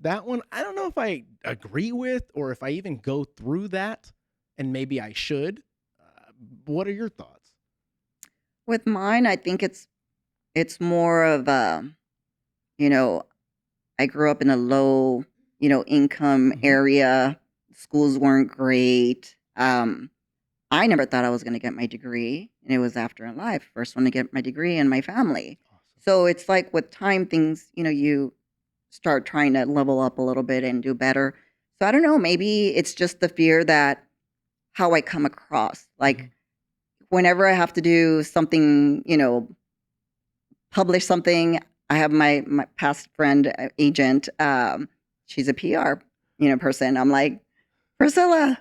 that one, I don't know if I agree with or if I even go through that, and maybe I should. What are your thoughts? With mine, I think it's more of you know, I grew up in a low, income area. Schools weren't great. I never thought I was going to get my degree, and it was after in life. First one to get my degree in my family. Awesome. So it's like with time, things, you start trying to level up a little bit and do better. So I don't know, maybe it's just the fear that how I come across. Like whenever I have to do something, publish something, I have my past friend, agent, she's a PR, person. I'm like, Priscilla,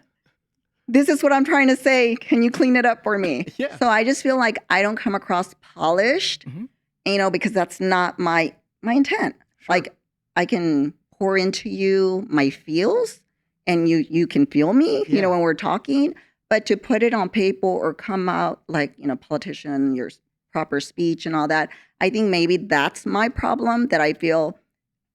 this is what I'm trying to say. Can you clean it up for me? Yeah. So I just feel like I don't come across polished, because that's not my intent. Sure. Like I can pour into you my feels and you can feel me, Yeah. when we're talking, but to put it on paper or come out like, politician, your proper speech and all that, I think maybe that's my problem, that I feel,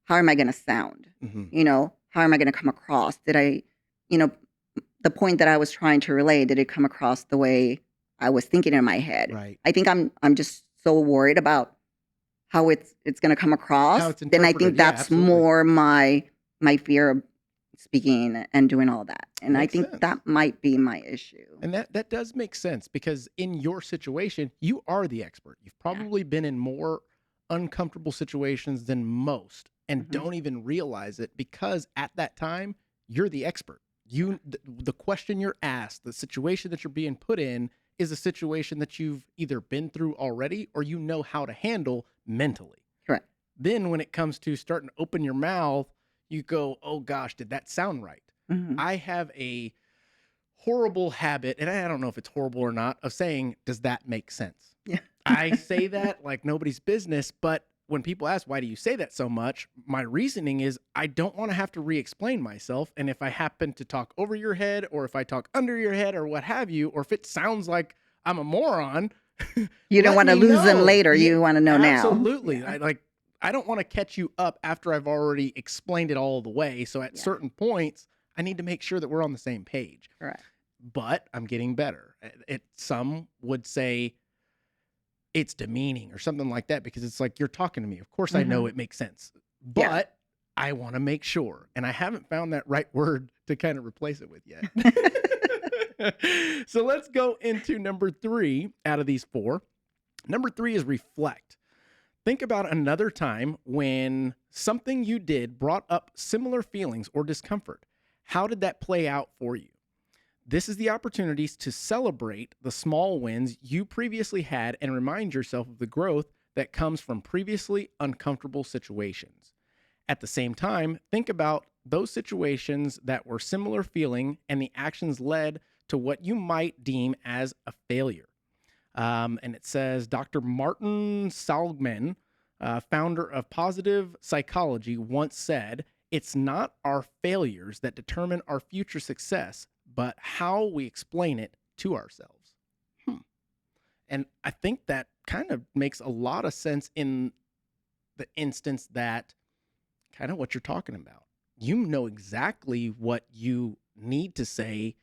how am I going to sound? How am I going to come across? Did I, the point that I was trying to relay, did it come across the way I was thinking in my head? Right. I think I'm just so worried about how it's going to come across. How it's Then I interpreted. think Yeah, that's absolutely. more my fear of speaking and doing all that. And Makes I think sense. that might be my issue. And that does make sense, because in your situation, you are the expert. You've probably been in more uncomfortable situations than most and don't even realize it, because at that time, you're the expert. The question you're asked, the situation that you're being put in is a situation that you've either been through already or you know how to handle mentally. Correct. Then when it comes to starting to open your mouth, you go, oh gosh, did that sound right? I have a horrible habit, and I don't know if it's horrible or not, of saying, does that make sense? Yeah. I say that like nobody's business, but when people ask, why do you say that so much? My reasoning is I don't want to have to re-explain myself. And if I happen to talk over your head, or if I talk under your head or what have you, or if it sounds like I'm a moron, You don't let want to me lose them know. later. Yeah, You want to know now. Absolutely. Yeah. I don't want to catch you up after I've already explained it all the way. So at certain points, I need to make sure that we're on the same page. Correct. But I'm getting better. Some would say it's demeaning or something like that, because it's like, you're talking to me. Of course, I know it makes sense, but Yeah. I want to make sure. And I haven't found that right word to kind of replace it with yet. So let's go into number 3 out of these 4. Number 3 is reflect. Think about another time when something you did brought up similar feelings or discomfort. How did that play out for you? This is the opportunities to celebrate the small wins you previously had and remind yourself of the growth that comes from previously uncomfortable situations. At the same time, think about those situations that were similar feeling and the actions led to what you might deem as a failure. And it says Dr. Martin Seligman, founder of positive psychology, once said, "It's not our failures that determine our future success, but how we explain it to ourselves." And I think that kind of makes a lot of sense in the instance that kind of what you're talking about. You know exactly what you need to say,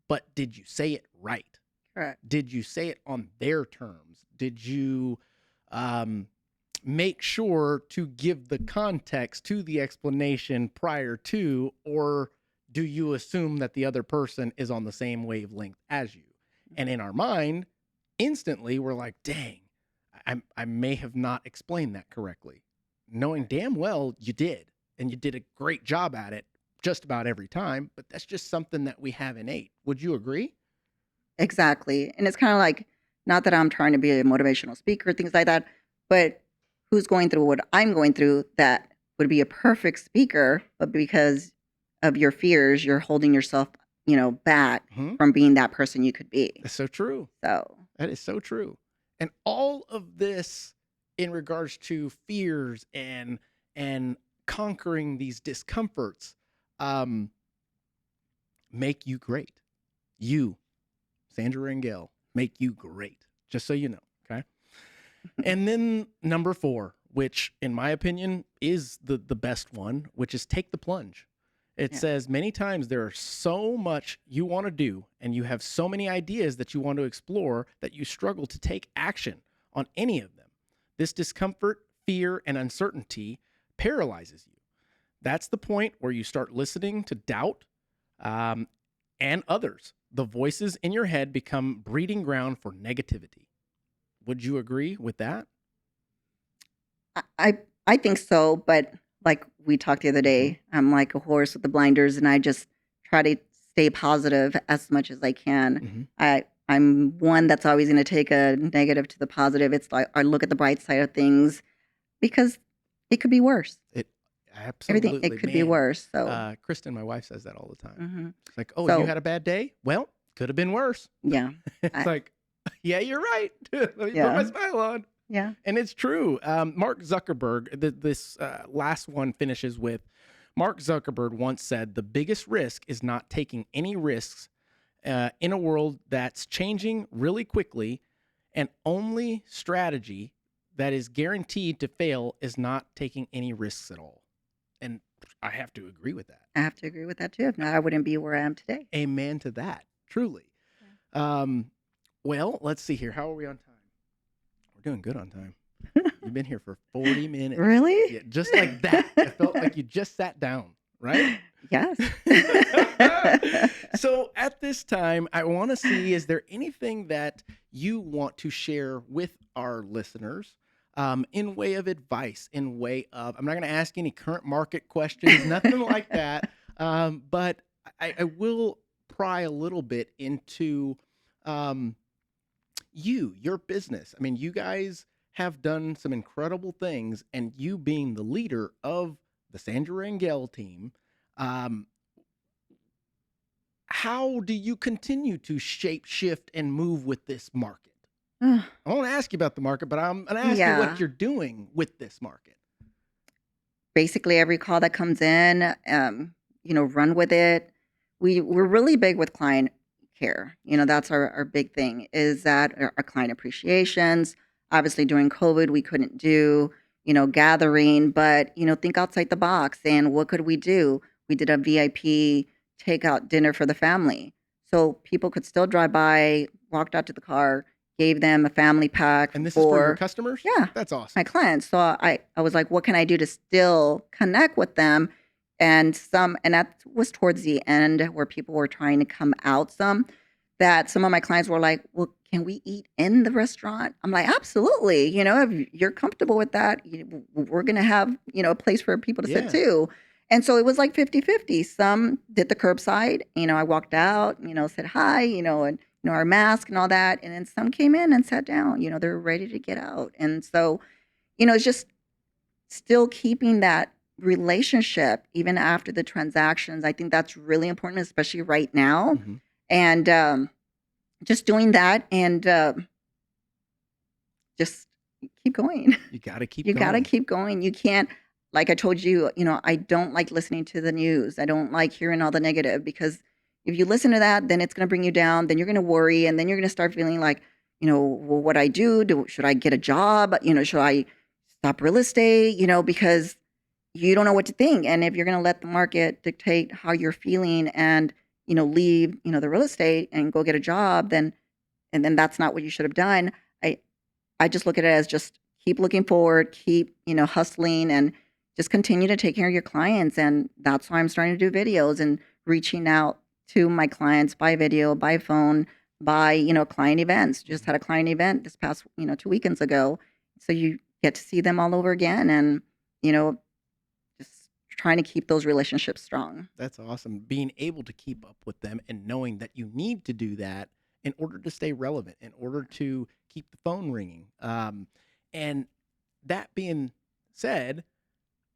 but did you say it right? Correct. Did you say it on their terms? Did you make sure to give the context to the explanation prior to, or do you assume that the other person is on the same wavelength as you? And in our mind, instantly, we're like, dang, I may have not explained that correctly, knowing damn well you did. and you did a great job at it just about every time, but that's just something that we have innate. Would you agree? Exactly. And it's kind of like, not that I'm trying to be a motivational speaker, things like that, but who's going through what I'm going through that would be a perfect speaker, but because of your fears, you're holding yourself, back Hmm. from being that person you could be. That's so true. So, That is so true. And all of this in regards to fears and conquering these discomforts um, make you great. You, Sandra Rangel, make you great. Just so you know, okay? And then number 4, which in my opinion is the best one, which is take the plunge. It Yeah. says many times there are so much you want to do and you have so many ideas that you want to explore that you struggle to take action on any of them. This discomfort, fear, and uncertainty paralyzes you. That's the point where you start listening to doubt and others. The voices in your head become breeding ground for negativity. Would you agree with that? I think so, but like we talked the other day, I'm like a horse with the blinders, and I just try to stay positive as much as I can. Mhm. I'm one that's always going to take a negative to the positive. It's like I look at the bright side of things because it could be worse. It Everything absolutely, it could be man. worse. So, Kristen, my wife, says that all the time. mhm. It's like, oh, you So had a bad day? Well, could have been worse. yeah, It's I, like, yeah, you're right. Let me put my yeah, smile on. yeah. And it's true. Mark Zuckerberg, this last one finishes with Mark Zuckerberg once said, the biggest risk is not taking any risks in a world that's changing really quickly, and only strategy that is guaranteed to fail is not taking any risks at all. And I have to agree with that. I have to agree with that too. If not, I wouldn't be where I am today. Amen to that. Truly. Well, let's see here. How are we on time? We're doing good on time. You've been here for 40 minutes. Really? Yeah, just like that. I felt like you just sat down, right? Yes. So at this time, I want to see, is there anything that you want to share with our listeners in way of advice, in way of, I'm not going to ask any current market questions, nothing like that. But I will pry a little bit into your business. I mean, you guys have done some incredible things, and you being the leader of the Sandra Rangel team, how do you continue to shape, shift, and move with this market? I won't ask you about the market, but I'm going to ask you Yeah. what you're doing with this market. Basically, every call that comes in, run with it. We're really big with client care. That's our big thing is that our client appreciations. Obviously, during COVID, we couldn't do, gathering, but, think outside the box. And what could we do? We did a VIP takeout dinner for the family. So people could still drive by, walked out to the car, gave them a family pack And this is for your for customers? yeah, That's my awesome. clients. So I was like, what can I do to still connect with them? And that was towards the end where people were trying to come out that some of my clients were like, well, can we eat in the restaurant? I'm like, absolutely. If you're comfortable with that, we're going to have, a place for people to sit Yeah. too. And so it was like 50-50. Some did the curbside. I walked out, said hi, and, our mask and all that. And then some came in and sat down, they were ready to get out. And so, it's just still keeping that relationship even after the transactions. I think that's really important, especially right now. Mhm. And just doing that and just keep going. You got to keep You got to going. keep going. You can't, like I told you, I don't like listening to the news. I don't like hearing all the negative because if you listen to that, then it's going to bring you down. Then you're going to worry. And then you're going to start feeling like, well, what I do, should I get a job? Should I stop real estate? Because you don't know what to think. And if you're going to let the market dictate how you're feeling and, leave, the real estate and go get a job, then that's not what you should have done. I just look at it as just keep looking forward, keep, hustling and just continue to take care of your clients. And that's why I'm starting to do videos and reaching out to my clients by video, by phone, by, client events. Just had a client event this past, 2 weekends ago. So you get to see them all over again and, just trying to keep those relationships strong. That's awesome. Being able to keep up with them and knowing that you need to do that in order to stay relevant, in order to keep the phone ringing. And that being said,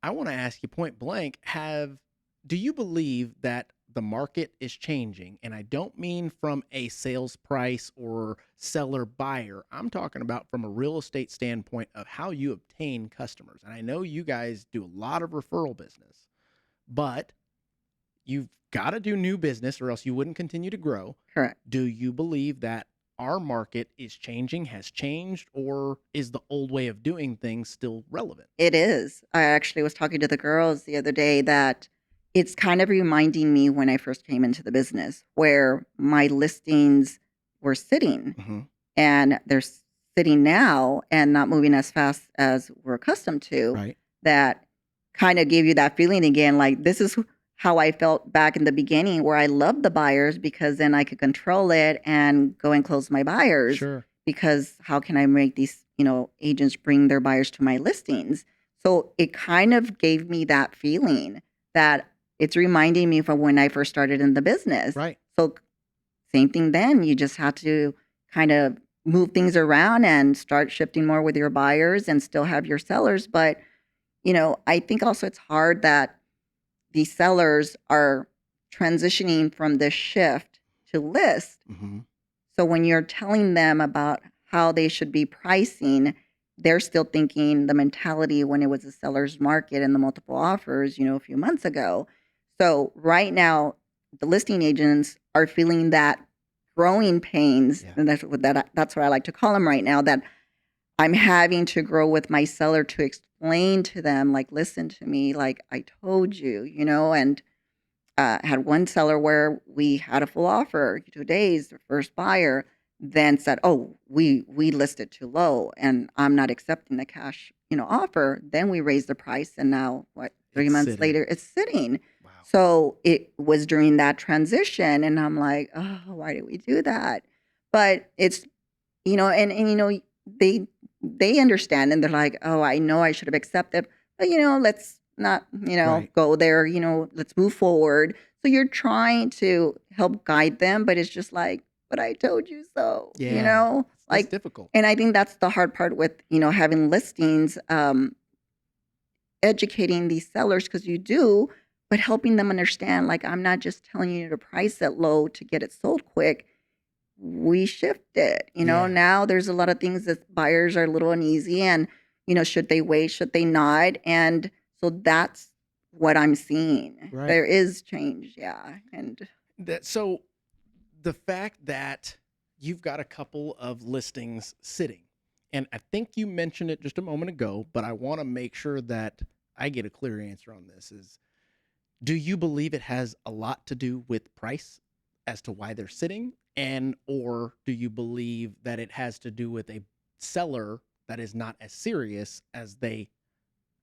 I want to ask you point blank, do you believe that the market is changing? And I don't mean from a sales price or seller buyer. I'm talking about from a real estate standpoint of how you obtain customers. And I know you guys do a lot of referral business, but you've got to do new business or else you wouldn't continue to grow. Correct. Do you believe that our market is changing, has changed, or is the old way of doing things still relevant? It is. I actually was talking to the girls the other day that it's kind of reminding me when I first came into the business where my listings were sitting Mm-hmm. and they're sitting now and not moving as fast as we're accustomed to. Right. That kind of gave you that feeling again, like this is how I felt back in the beginning where I loved the buyers because then I could control it and go and close my buyers. Sure. Because how can I make these, agents bring their buyers to my listings? So it kind of gave me that feeling that it's reminding me from when I first started in the business. Right. So same thing then, you just have to kind of move things around and start shifting more with your buyers and still have your sellers. But, I think also it's hard that these sellers are transitioning from this shift to list. Mm-hmm. So when you're telling them about how they should be pricing, they're still thinking the mentality when it was a seller's market and the multiple offers, a few months ago. So right now, the listing agents are feeling that growing pains, Yeah. and that's what I like to call them right now, that I'm having to grow with my seller to explain to them, like, listen to me, like I told you, and had one seller where we had a full offer 2 days, the first buyer then said, oh, we listed too low and I'm not accepting the cash, offer. Then we raised the price and now 3 It's months sitting. later it's sitting. Wow. So it was during that transition and I'm like, oh, why did we do that? But it's, they understand and they're like, oh, I know I should have accepted, but let's not, Right. go there, let's move forward. So you're trying to help guide them, but it's just like, but I told you so, Yeah. That's like, difficult. and I think that's the hard part with, having listings, educating these sellers because you do, but helping them understand, like, I'm not just telling you to price it low to get it sold quick. We shift it, Yeah. now there's a lot of things that buyers are a little uneasy and, should they wait, should they not? And so that's what I'm seeing. Right. There is change. Yeah. And So the fact that you've got a couple of listings sitting, and I think you mentioned it just a moment ago, but I want to make sure that I get a clear answer on this is, do you believe it has a lot to do with price as to why they're sitting? Or do you believe that it has to do with a seller that is not as serious as they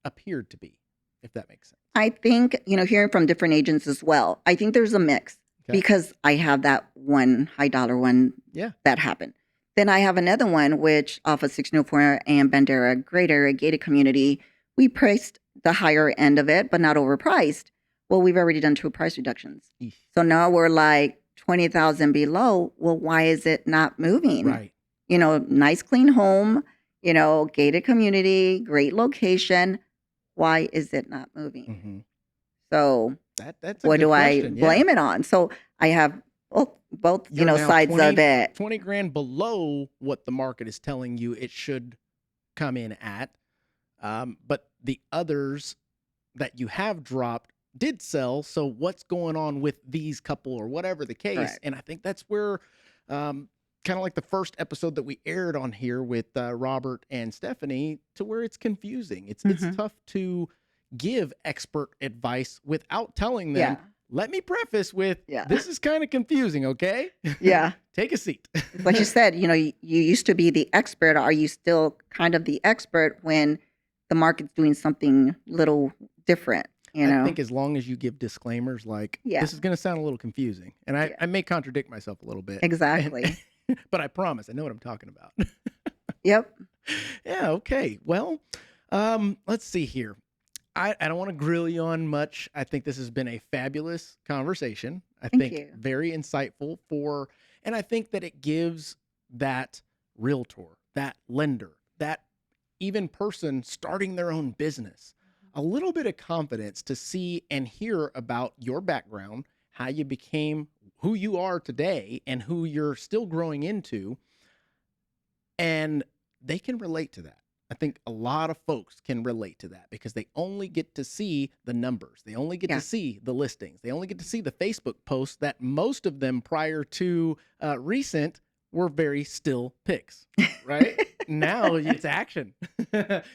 appeared to be, if that makes sense? I think, hearing from different agents as well, I think there's a mix Okay. because I have that one high dollar one Yeah. that happened. Then I have another one, which off of 604 and Bandera, great area, gated community. We priced the higher end of it, but not overpriced. Well, we've already done 2 price reductions. Eesh. So now we're like 20,000 below. Well, why is it not moving? Right. Nice clean home, gated community, great location. Why is it not moving? Mm-hmm. So That's a what good do question. I Yeah. blame it on? So I have both You're now sides 20 of it. 20 grand below what the market is telling you it should come in at. But the others that you have dropped did sell. So what's going on with these couple or whatever the case? Correct. And I think that's where, kind of like the first episode that we aired on here with Robert and Stephanie, to where it's confusing. It's Mhm. tough to give expert advice without telling them, Yeah. let me preface with, Yeah. this is kind of confusing, okay? Yeah. Take a seat. But you said, you used to be the expert. Are you still kind of the expert when the market's doing something little different? I think as long as you give disclaimers like, Yeah. this is going to sound a little confusing. And Yeah. I may contradict myself a little bit. Exactly. But I promise I know what I'm talking about. Yep. Yeah, okay. Well, let's see here. I don't want to grill you on much. I think this has been a fabulous conversation. I Thank think you. very insightful and I think that it gives that realtor, that lender, that even person starting their own business a little bit of confidence to see and hear about your background, how you became who you are today and who you're still growing into. And they can relate to that. I think a lot of folks can relate to that because they only get to see the numbers. They only get Yeah. to see the listings. They only get to see the Facebook posts that most of them prior to recent were very still pics, right? Now it's action.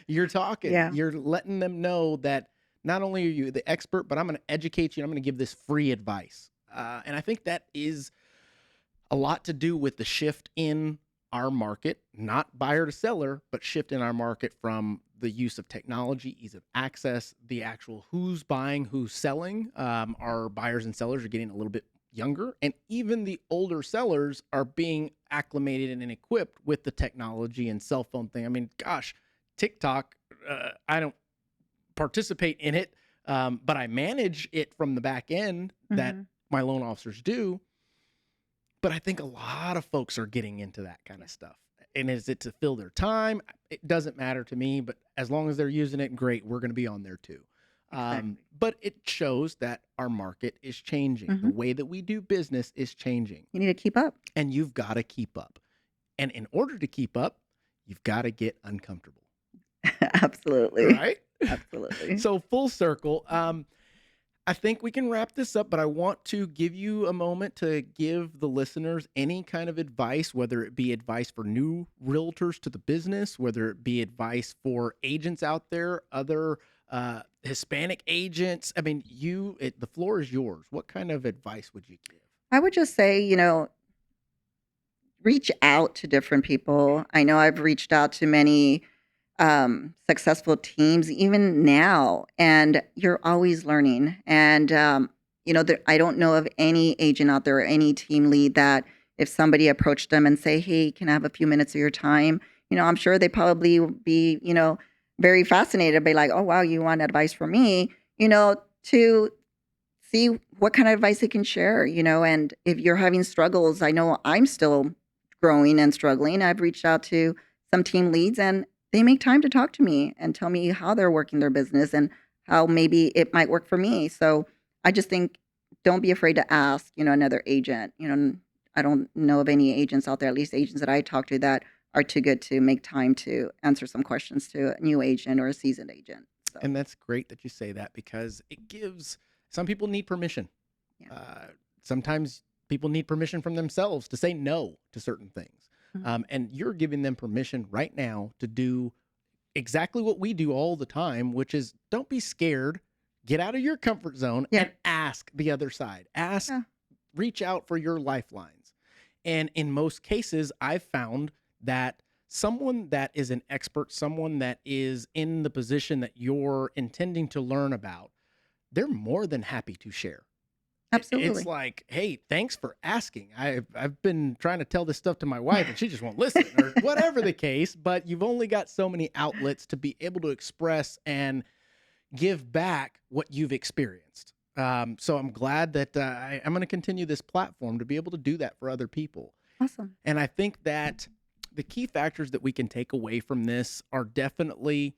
You're talking. Yeah. You're letting them know that not only are you the expert, but I'm going to educate you. I'm going to give this free advice. And I think that is a lot to do with the shift in our market, not buyer to seller, but shift in our market from the use of technology, ease of access, the actual who's buying, who's selling. Our buyers and sellers are getting a little bit younger, and even the older sellers are being acclimated and equipped with the technology and cell phone thing. I mean, gosh, TikTok, I don't participate in it, but I manage it from the back end that my loan officers do. But I think a lot of folks are getting into that kind of stuff. And is it to fill their time? It doesn't matter to me, but as long as they're using it, great, we're going to be on there too. Exactly. But it shows that our market is changing. The way that we do business is changing. You need to keep up. And you've got to keep up. And in order to keep up, you've got to get uncomfortable. Absolutely. Right? Absolutely. So full circle. I think we can wrap this up, but I want to give you a moment to give the listeners any kind of advice, whether it be advice for new realtors to the business, whether it be advice for agents out there, other Hispanic agents. I mean, the floor is yours. What kind of advice would you give? I would just say, reach out to different people. I know I've reached out to many successful teams even now, and you're always learning. And I don't know of any agent out there or any team lead that if somebody approached them and say, hey, can I have a few minutes of your time, I'm sure they probably would be very fascinated by like, oh wow, you want advice from me, to see what kind of advice they can share. And if you're having struggles, I know I'm still growing and struggling. I've reached out to some team leads, and they make time to talk to me and tell me how they're working their business and how maybe it might work for me. So I just think don't be afraid to ask, another agent. I don't know of any agents out there, at least agents that I talk to, that are too good to make time to answer some questions to a new agent or a seasoned agent. So, And that's great that you say that because some people need permission. Yeah. Sometimes people need permission from themselves to say no to certain things. And you're giving them permission right now to do exactly what we do all the time, which is don't be scared, get out of your comfort zone and ask the other side. Reach out for your lifelines. And in most cases, I've found that someone that is an expert, someone that is in the position that you're intending to learn about, they're more than happy to share. Absolutely. It's like, hey, thanks for asking. I've been trying to tell this stuff to my wife and she just won't listen or whatever the case, but you've only got so many outlets to be able to express and give back what you've experienced. So I'm glad that I'm going to continue this platform to be able to do that for other people. Awesome. And I think that the key factors that we can take away from this are definitely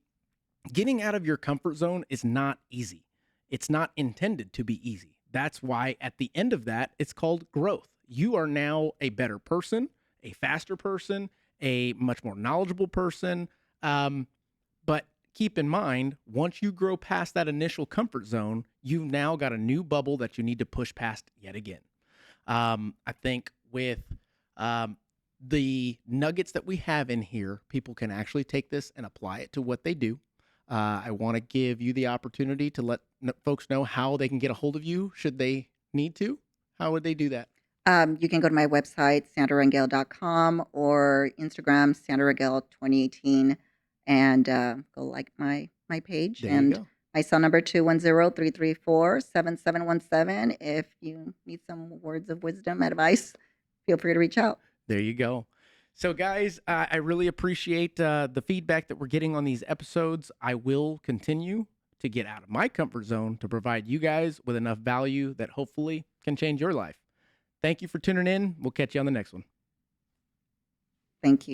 getting out of your comfort zone is not easy. It's not intended to be easy. That's why at the end of that, it's called growth. You are now a better person, a faster person, a much more knowledgeable person. But keep in mind, once you grow past that initial comfort zone, you've now got a new bubble that you need to push past yet again. I think with the nuggets that we have in here, people can actually take this and apply it to what they do. I want to give you the opportunity to let folks know how they can get a hold of you should they need to. How would they do that? You can go to my website, sandrarangel.com, or Instagram, Sandra Rangel 2018, and go like my page. There and you go. my cell number 210-334-7717. If you need some words of wisdom, advice, feel free to reach out. There you go. So guys, I really appreciate the feedback that we're getting on these episodes. I will continue to get out of my comfort zone to provide you guys with enough value that hopefully can change your life. Thank you for tuning in. We'll catch you on the next one. Thank you.